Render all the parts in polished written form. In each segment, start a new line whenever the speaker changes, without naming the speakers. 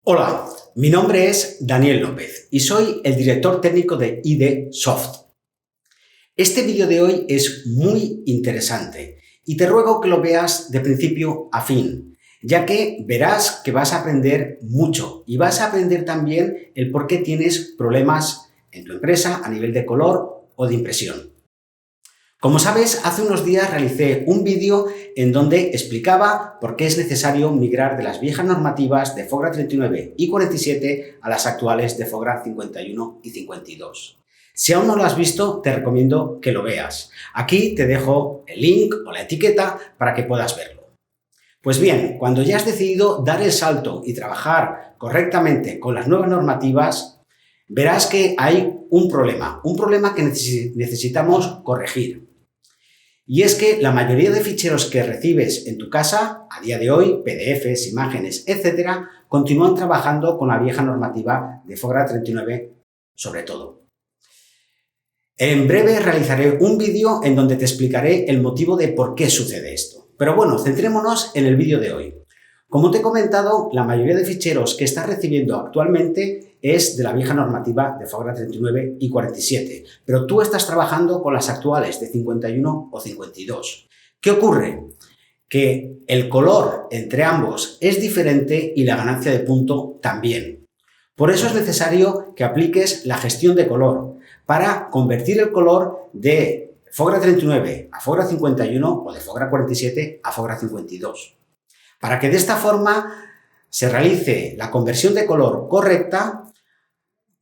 Hola, mi nombre es Daniel López y soy el director técnico de ID Soft. Este vídeo de hoy es muy interesante y te ruego que lo veas de principio a fin, ya que verás que vas a aprender mucho y vas a aprender también el por qué tienes problemas en tu empresa a nivel de color o de impresión. Como sabes, hace unos días realicé un vídeo en donde explicaba por qué es necesario migrar de las viejas normativas de FOGRA 39 y 47 a las actuales de FOGRA 51 y 52. Si aún no lo has visto, te recomiendo que lo veas. Aquí te dejo el link o la etiqueta para que puedas verlo. Pues bien, cuando ya has decidido dar el salto y trabajar correctamente con las nuevas normativas, verás que hay un problema que necesitamos corregir. Y es que la mayoría de ficheros que recibes en tu casa, a día de hoy, PDFs, imágenes, etc., continúan trabajando con la vieja normativa de FOGRA 39 sobre todo. En breve realizaré un vídeo en donde te explicaré el motivo de por qué sucede esto. Pero bueno, centrémonos en el vídeo de hoy. Como te he comentado, la mayoría de ficheros que estás recibiendo actualmente es de la vieja normativa de FOGRA 39 y 47, pero tú estás trabajando con las actuales de 51 o 52. ¿Qué ocurre? Que el color entre ambos es diferente y la ganancia de punto también. Por eso es necesario que apliques la gestión de color para convertir el color de FOGRA 39 a FOGRA 51 o de FOGRA 47 a FOGRA 52. Para que de esta forma se realice la conversión de color correcta,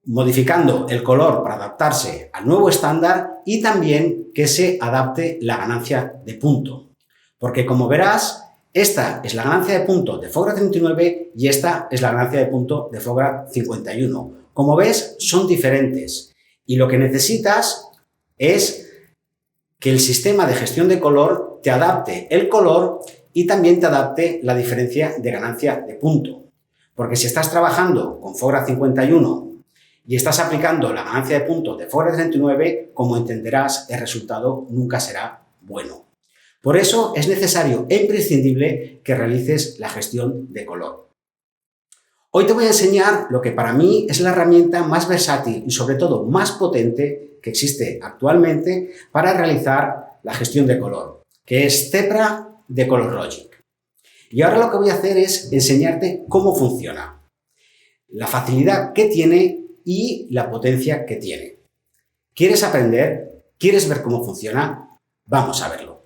modificando el color para adaptarse al nuevo estándar y también que se adapte la ganancia de punto. Porque como verás, esta es la ganancia de punto de FOGRA 39 y esta es la ganancia de punto de FOGRA 51. Como ves, son diferentes y lo que necesitas es que el sistema de gestión de color te adapte el color y también te adapte la diferencia de ganancia de punto. Porque si estás trabajando con FOGRA 51 y estás aplicando la ganancia de punto de FOGRA 39, como entenderás, el resultado nunca será bueno. Por eso es necesario e imprescindible que realices la gestión de color. Hoy te voy a enseñar lo que para mí es la herramienta más versátil y sobre todo más potente que existe actualmente para realizar la gestión de color, que es Zepra de ColorLogic. Y ahora lo que voy a hacer es enseñarte cómo funciona, la facilidad que tiene y la potencia que tiene. ¿Quieres aprender? ¿Quieres ver cómo funciona? Vamos a verlo.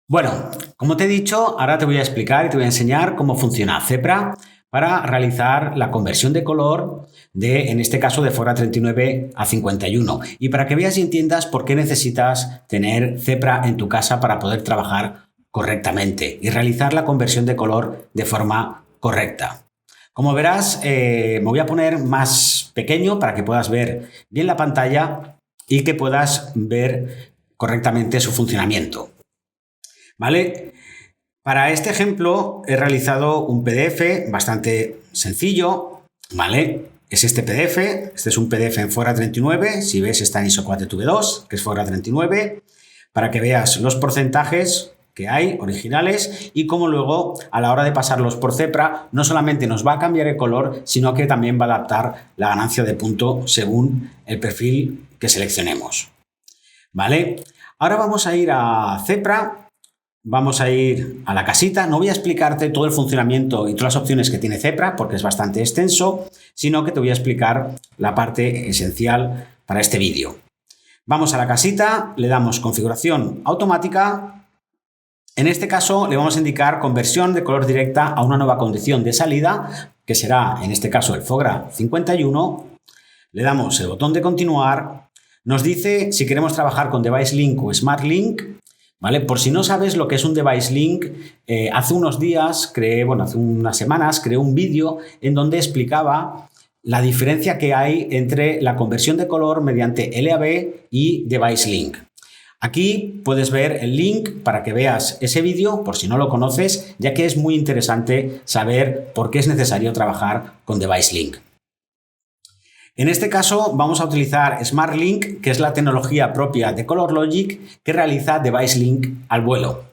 Bueno, como te he dicho, ahora te voy a explicar y te voy a enseñar cómo funciona Zepra para realizar la conversión de color de, en este caso, de FOGRA 39 a 51. Y para que veas y entiendas por qué necesitas tener Zepra en tu casa para poder trabajar correctamente y realizar la conversión de color de forma correcta. Como verás, me voy a poner más pequeño para que puedas ver bien la pantalla y que puedas ver correctamente su funcionamiento. ¿Vale? Para este ejemplo he realizado un PDF bastante sencillo, ¿vale? Es este PDF, este es un PDF en FOGRA 39, si ves está en ISO 4TV2, que es FOGRA 39, para que veas los porcentajes que hay originales y cómo luego a la hora de pasarlos por Zepra no solamente nos va a cambiar el color, sino que también va a adaptar la ganancia de punto según el perfil que seleccionemos, ¿vale? Ahora vamos a ir a Zepra. Vamos a ir a la casita. No voy a explicarte todo el funcionamiento y todas las opciones que tiene Zepra porque es bastante extenso, sino que te voy a explicar la parte esencial para este vídeo. Vamos a la casita, le damos configuración automática. En este caso le vamos a indicar conversión de color directa a una nueva condición de salida, que será en este caso el FOGRA 51. Le damos el botón de continuar. Nos dice si queremos trabajar con Device Link o Smart Link. ¿Vale? Por si no sabes lo que es un Device Link, hace unos días, hace unas semanas, creé un vídeo en donde explicaba la diferencia que hay entre la conversión de color mediante LAB y Device Link. Aquí puedes ver el link para que veas ese vídeo, por si no lo conoces, ya que es muy interesante saber por qué es necesario trabajar con Device Link. En este caso vamos a utilizar Smart Link, que es la tecnología propia de ColorLogic que realiza Device Link al vuelo.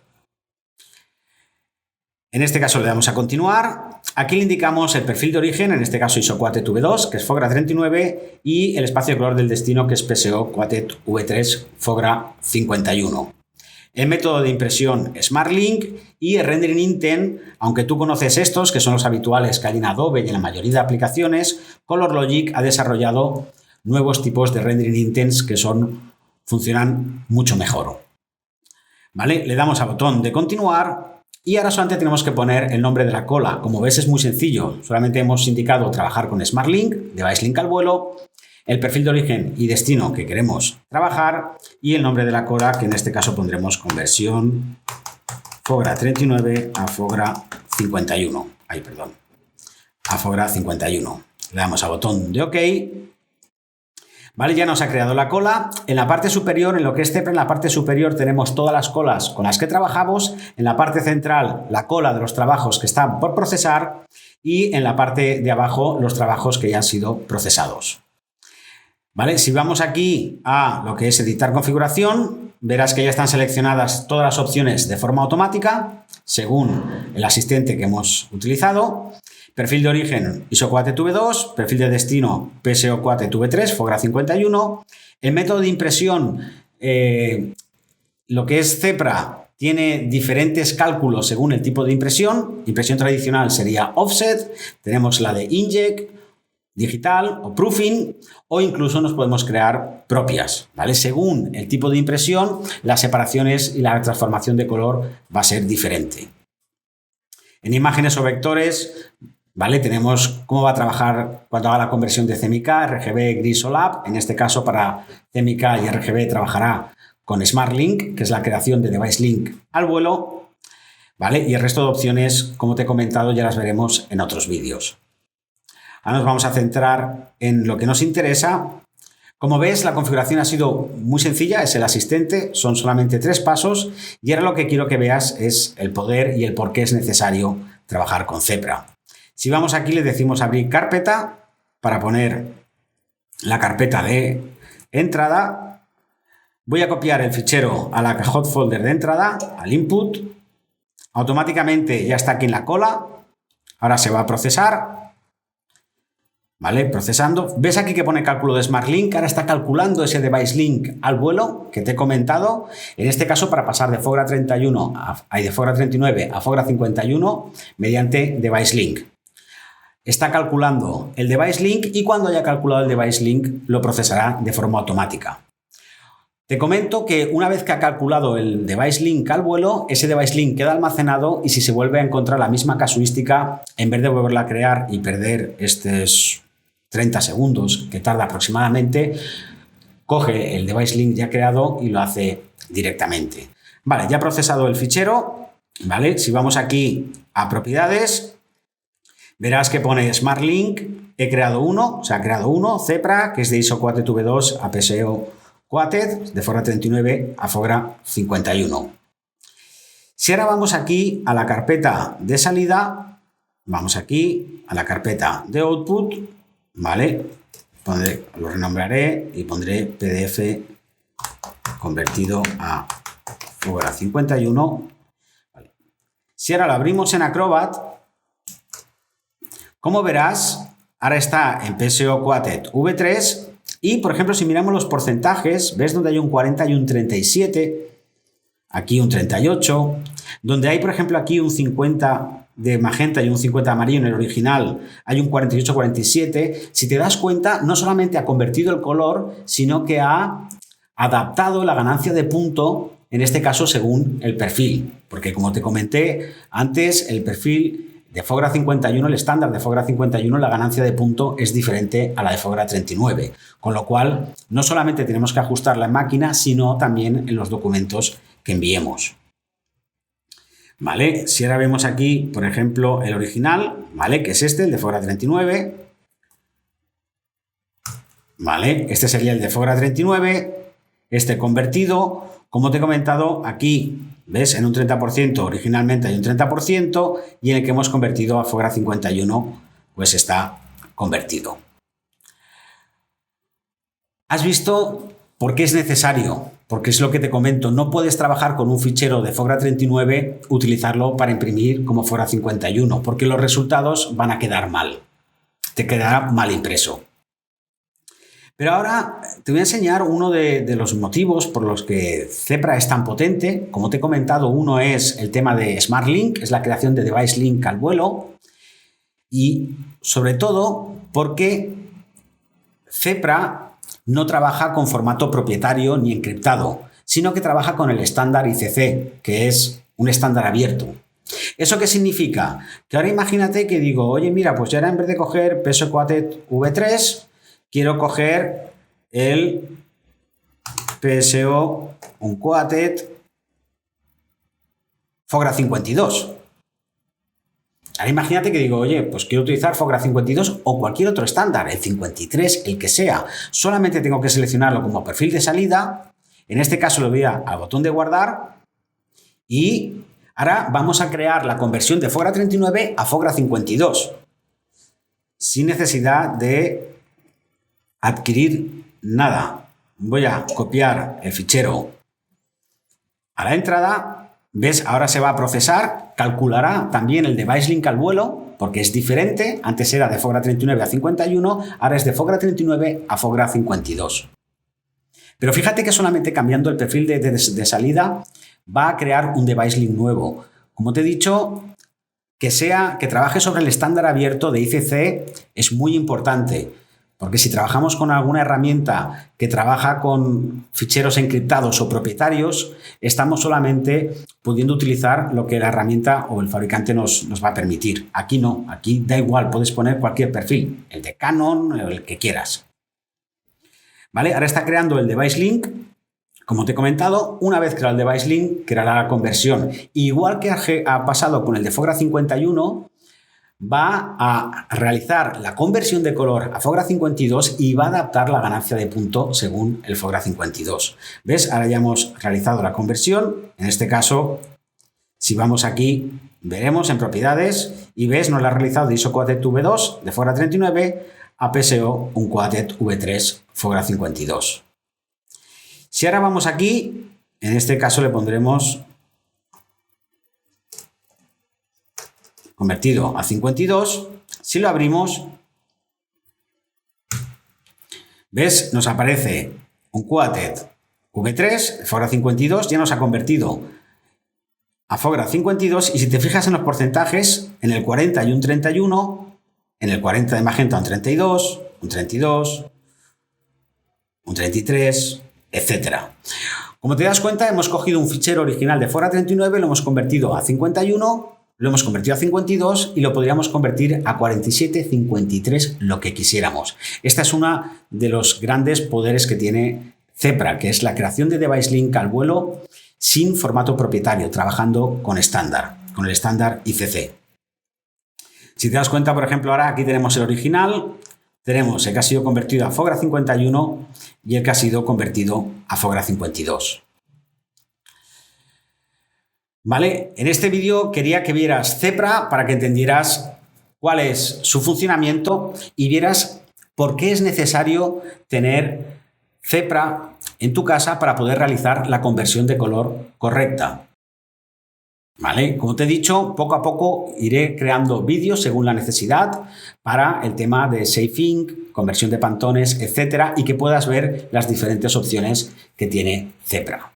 En este caso le damos a continuar Aquí le indicamos el perfil de origen, en este caso ISO Quatet V2, que es Fogra 39, y el espacio de color del destino, que es PSO Quatet V3 Fogra 51. El método de impresión SmartLink y el Rendering Intent, aunque tú conoces estos, que son los habituales que hay en Adobe y en la mayoría de aplicaciones, ColorLogic ha desarrollado nuevos tipos de Rendering Intents que funcionan mucho mejor. ¿Vale? Le damos al botón de continuar y ahora solamente tenemos que poner el nombre de la cola. Como ves, es muy sencillo. Solamente hemos indicado trabajar con SmartLink, Device Link al vuelo, el perfil de origen y destino que queremos trabajar y el nombre de la cola, que en este caso pondremos conversión Fogra 39 a Fogra 51. A Fogra 51. Le damos al botón de OK. Vale, ya nos ha creado la cola. En la parte superior, en lo que es Zepra, en la parte superior tenemos todas las colas con las que trabajamos. En la parte central, la cola de los trabajos que están por procesar. Y en la parte de abajo, los trabajos que ya han sido procesados. ¿Vale? Si vamos aquí a lo que es editar configuración, verás que ya están seleccionadas todas las opciones de forma automática, según el asistente que hemos utilizado. Perfil de origen ISO Quatet V2, perfil de destino PSO Quatet V3, Fogra 51. El método de impresión, lo que es Zepra, tiene diferentes cálculos según el tipo de impresión. Impresión tradicional sería offset, tenemos la de inject, digital o proofing, o incluso nos podemos crear propias, ¿vale? Según el tipo de impresión, las separaciones y la transformación de color va a ser diferente. En imágenes o vectores, ¿vale? Tenemos cómo va a trabajar cuando haga la conversión de CMYK, RGB, gris o lab. En este caso, para CMYK y RGB trabajará con SmartLink, que es la creación de Device Link al vuelo, ¿vale? Y el resto de opciones, como te he comentado, ya las veremos en otros vídeos. Ahora nos vamos a centrar en lo que nos interesa. Como ves, la configuración ha sido muy sencilla, es el asistente, son solamente 3 pasos y ahora lo que quiero que veas es el poder y el por qué es necesario trabajar con Zepra. Si vamos aquí, le decimos abrir carpeta para poner la carpeta de entrada. Voy a copiar el fichero a la hot folder de entrada, al input. Automáticamente ya está aquí en la cola. Ahora se va a procesar. ¿Vale? Procesando. ¿Ves aquí que pone cálculo de SmartLink? Ahora está calculando ese Device Link al vuelo que te he comentado. En este caso, para pasar de Fogra 31 de Fogra 39 a Fogra 51 mediante Device Link. Está calculando el Device Link y cuando haya calculado el Device Link lo procesará de forma automática. Te comento que una vez que ha calculado el Device Link al vuelo, ese Device Link queda almacenado y si se vuelve a encontrar la misma casuística, en vez de volverla a crear y perder estos 30 segundos que tarda aproximadamente, coge el Device Link ya creado y lo hace directamente. Vale, ya ha procesado el fichero, ¿vale? Si vamos aquí a propiedades, verás que pone SmartLink, he creado uno, Zepra, que es de ISO Quatet V2 a PSO Quatet, de Fogra 39 a Fogra 51. Si ahora vamos aquí a la carpeta de salida, vamos aquí a la carpeta de output, ¿vale? Lo renombraré y pondré PDF convertido a Fogra 51. Vale. Si ahora lo abrimos en Acrobat, como verás, ahora está en PSO Quatet V3 y, por ejemplo, si miramos los porcentajes, ves donde hay un 40 y un 37, aquí un 38, donde hay, por ejemplo, aquí un 50 de magenta y un 50 de amarillo en el original, hay un 48-47. Si te das cuenta, no solamente ha convertido el color, sino que ha adaptado la ganancia de punto, en este caso según el perfil, porque como te comenté antes, el perfil de Fogra 51, el estándar de Fogra 51, la ganancia de punto es diferente a la de Fogra 39, con lo cual no solamente tenemos que ajustarla en máquina, sino también en los documentos que enviemos. ¿Vale? Si ahora vemos aquí, por ejemplo, el original, ¿vale? Que es este, el de Fogra 39. ¿Vale? Este sería el de Fogra 39, este convertido. Como te he comentado, aquí, ¿ves? En un 30%, originalmente hay un 30%, y en el que hemos convertido a Fogra 51, pues está convertido. ¿Has visto por qué es necesario porque es lo que te comento, no puedes trabajar con un fichero de FOGRA 39, utilizarlo para imprimir como FOGRA 51, porque los resultados van a quedar mal, te quedará mal impreso. Pero ahora te voy a enseñar uno de los motivos por los que Zepra es tan potente. Como te he comentado, uno es el tema de Smart Link, es la creación de Device Link al vuelo, y sobre todo porque Zepra no trabaja con formato propietario ni encriptado, sino que trabaja con el estándar ICC, que es un estándar abierto. ¿Eso qué significa? Que ahora imagínate que digo, oye, mira, pues ya ahora en vez de coger PSO Quatet V3, quiero coger el PSO Unquoted FOGRA 52. Ahora imagínate que digo, oye, pues quiero utilizar FOGRA 52 o cualquier otro estándar, el 53, el que sea. Solamente tengo que seleccionarlo como perfil de salida. En este caso le voy al botón de guardar y ahora vamos a crear la conversión de FOGRA 39 a FOGRA 52 sin necesidad de adquirir nada. Voy a copiar el fichero a la entrada. ¿Ves? Ahora se va a procesar, calculará también el Device Link al vuelo, porque es diferente. Antes era de FOGRA 39 a 51, ahora es de FOGRA 39 a FOGRA 52. Pero fíjate que solamente cambiando el perfil de salida va a crear un Device Link nuevo. Como te he dicho, que trabaje sobre el estándar abierto de ICC es muy importante. Porque si trabajamos con alguna herramienta que trabaja con ficheros encriptados o propietarios, estamos solamente pudiendo utilizar lo que la herramienta o el fabricante nos va a permitir. Aquí no, aquí da igual, puedes poner cualquier perfil, el de Canon o el que quieras. ¿Vale? Ahora está creando el Device Link. Como te he comentado, una vez creado el Device Link, creará la conversión. Igual que ha pasado con el de FOGRA 51, va a realizar la conversión de color a FOGRA 52 y va a adaptar la ganancia de punto según el FOGRA 52. ¿Ves? Ahora ya hemos realizado la conversión. En este caso, si vamos aquí, veremos en propiedades y ves, nos la ha realizado de ISO Quatet V2 de FOGRA 39 a PSO Unquoted V3 FOGRA 52. Si ahora vamos aquí, en este caso le pondremos convertido a 52, si lo abrimos, ¿ves? Nos aparece Unquoted V3, FOGRA 52, ya nos ha convertido a FOGRA 52 y si te fijas en los porcentajes, en el 40 y un 31, en el 40 de magenta un 32, un 32, un 33, etc. Como te das cuenta, hemos cogido un fichero original de FOGRA 39, lo hemos convertido a 51, lo hemos convertido a 52 y lo podríamos convertir a 47, 53, lo que quisiéramos. Esta es una de los grandes poderes que tiene Zepra, que es la creación de Device Link al vuelo sin formato propietario, trabajando con estándar, con el estándar ICC. Si te das cuenta, por ejemplo, ahora aquí tenemos el original, tenemos el que ha sido convertido a FOGRA 51 y el que ha sido convertido a FOGRA 52. ¿Vale? En este vídeo quería que vieras Zepra para que entendieras cuál es su funcionamiento y vieras por qué es necesario tener Zepra en tu casa para poder realizar la conversión de color correcta. ¿Vale? Como te he dicho, poco a poco iré creando vídeos según la necesidad para el tema de Safe Ink, conversión de pantones, etcétera, y que puedas ver las diferentes opciones que tiene Zepra.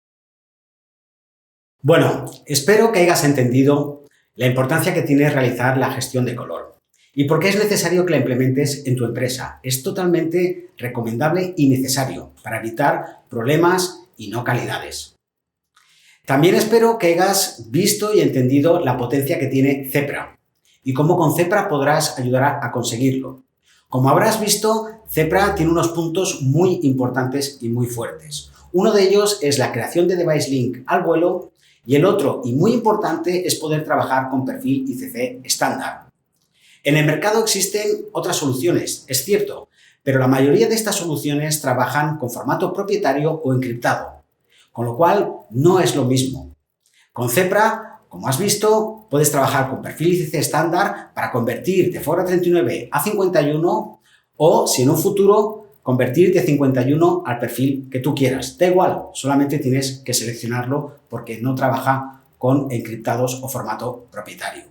Bueno, espero que hayas entendido la importancia que tiene realizar la gestión de color y por qué es necesario que la implementes en tu empresa. Es totalmente recomendable y necesario para evitar problemas y no calidades. También espero que hayas visto y entendido la potencia que tiene Zepra y cómo con Zepra podrás ayudar a conseguirlo. Como habrás visto, Zepra tiene unos puntos muy importantes y muy fuertes. Uno de ellos es la creación de Device Link al vuelo y el otro, y muy importante, es poder trabajar con perfil ICC estándar. En el mercado existen otras soluciones, es cierto, pero la mayoría de estas soluciones trabajan con formato propietario o encriptado, con lo cual no es lo mismo. Con Zepra, como has visto, puedes trabajar con perfil ICC estándar para convertir de FOGRA 39 a 51 o, si en un futuro convertir de 51 al perfil que tú quieras. Da igual, solamente tienes que seleccionarlo porque no trabaja con encriptados o formato propietario.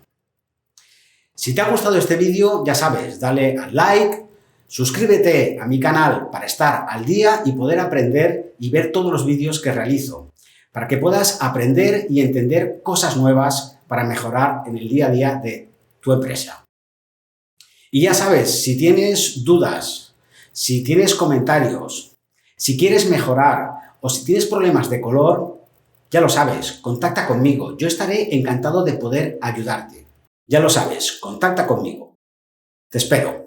Si te ha gustado este vídeo, ya sabes, dale al like, suscríbete a mi canal para estar al día y poder aprender y ver todos los vídeos que realizo, para que puedas aprender y entender cosas nuevas para mejorar en el día a día de tu empresa. Y ya sabes, si tienes dudas, si tienes comentarios, si quieres mejorar o si tienes problemas de color, ya lo sabes, contacta conmigo. Yo estaré encantado de poder ayudarte. Ya lo sabes, contacta conmigo. Te espero.